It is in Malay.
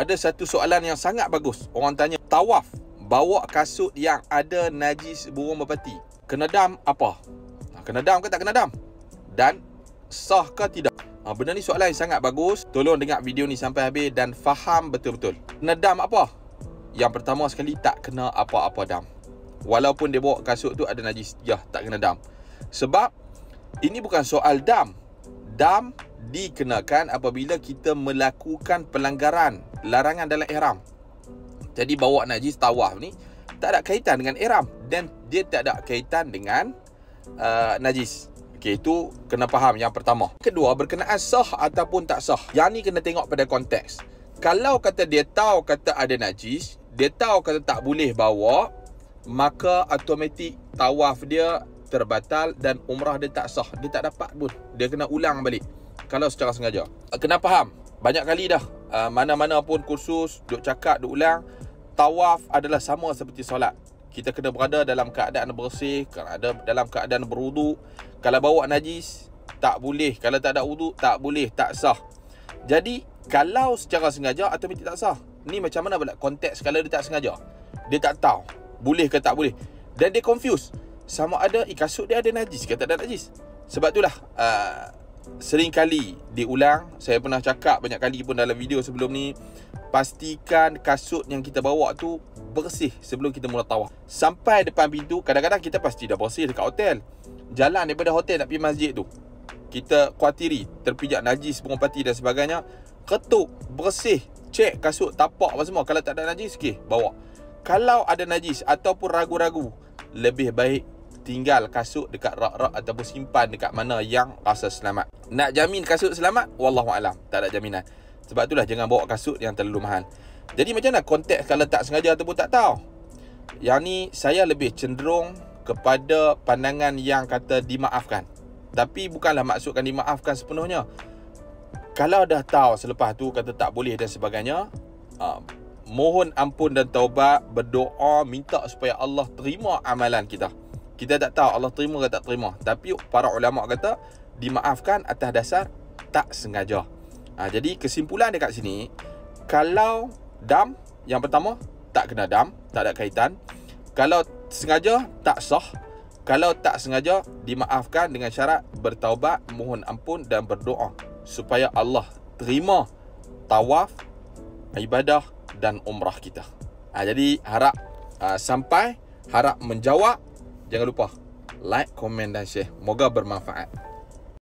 Ada satu soalan yang sangat bagus. Orang tanya, tawaf bawa kasut yang ada najis burung merpati, kena dam apa? Kena dam ke tak kena dam? Dan sah ke tidak? Benda ni soalan yang sangat bagus. Tolong dengar video ni sampai habis dan faham betul-betul. Kena dam apa? Yang pertama sekali, tak kena apa-apa dam. Walaupun dia bawa kasut tu ada najis, ya, tak kena dam. Sebab ini bukan soal dam. Dam dikenakan apabila kita melakukan pelanggaran larangan dalam ihram. Jadi bawa najis tawaf ni tak ada kaitan dengan ihram dan dia tak ada kaitan dengan najis. Okey, itu kena faham yang pertama. Kedua, berkenaan sah ataupun tak sah. Yang ni kena tengok pada konteks. Kalau kata dia tahu kata ada najis, dia tahu kata tak boleh bawa, maka automatik tawaf dia terbatal dan umrah dia tak sah. Dia tak dapat pun. Dia kena ulang balik kalau secara sengaja. Kena faham. Banyak kali dah mana-mana pun kursus duk cakap, duk ulang, tawaf adalah sama seperti solat. Kita kena berada dalam keadaan bersih, dalam keadaan berwuduk. Kalau bawa najis, tak boleh. Kalau tak ada wuduk, tak boleh, tak sah. Jadi, kalau secara sengaja, automatik tak sah. Ni macam mana pula konteks kalau dia tak sengaja? Dia tak tahu, boleh ke tak boleh. Dan dia confuse. Sama ada kasut dia ada najis ke tak ada najis. Sebab itulah, sering kali diulang. Saya pernah cakap banyak kali pun dalam video sebelum ni, pastikan kasut yang kita bawa tu bersih sebelum kita mula tawaf. Sampai depan pintu, kadang-kadang kita pasti dah bersih dekat hotel. Jalan daripada hotel nak pergi masjid tu, kita kuatiri terpijak najis, burung pati dan sebagainya. Ketuk, bersih, cek kasut, tapak apa semua. Kalau tak ada najis, okey, bawa. Kalau ada najis ataupun ragu-ragu, lebih baik tinggal kasut dekat rak-rak ataupun simpan dekat mana yang rasa selamat. Nak jamin kasut selamat? Wallahualam, tak ada jaminan. Sebab itulah jangan bawa kasut yang terlalu mahal. Jadi macam mana konteks kalau tak sengaja ataupun tak tahu? Yang ni saya lebih cenderung kepada pandangan yang kata dimaafkan. Tapi bukanlah maksudkan dimaafkan sepenuhnya. Kalau dah tahu selepas tu kata tak boleh dan sebagainya, mohon ampun dan taubat, berdoa, minta supaya Allah terima amalan kita. Kita tak tahu Allah terima ke tak terima. Tapi para ulama kata dimaafkan atas dasar tak sengaja. Jadi kesimpulan dekat sini, kalau dam, yang pertama tak kena dam, tak ada kaitan. Kalau sengaja tak sah. Kalau tak sengaja dimaafkan dengan syarat bertaubat, mohon ampun dan berdoa supaya Allah terima tawaf, ibadah dan umrah kita. Jadi harap sampai, harap menjawab. Jangan lupa like, komen dan share. Moga bermanfaat.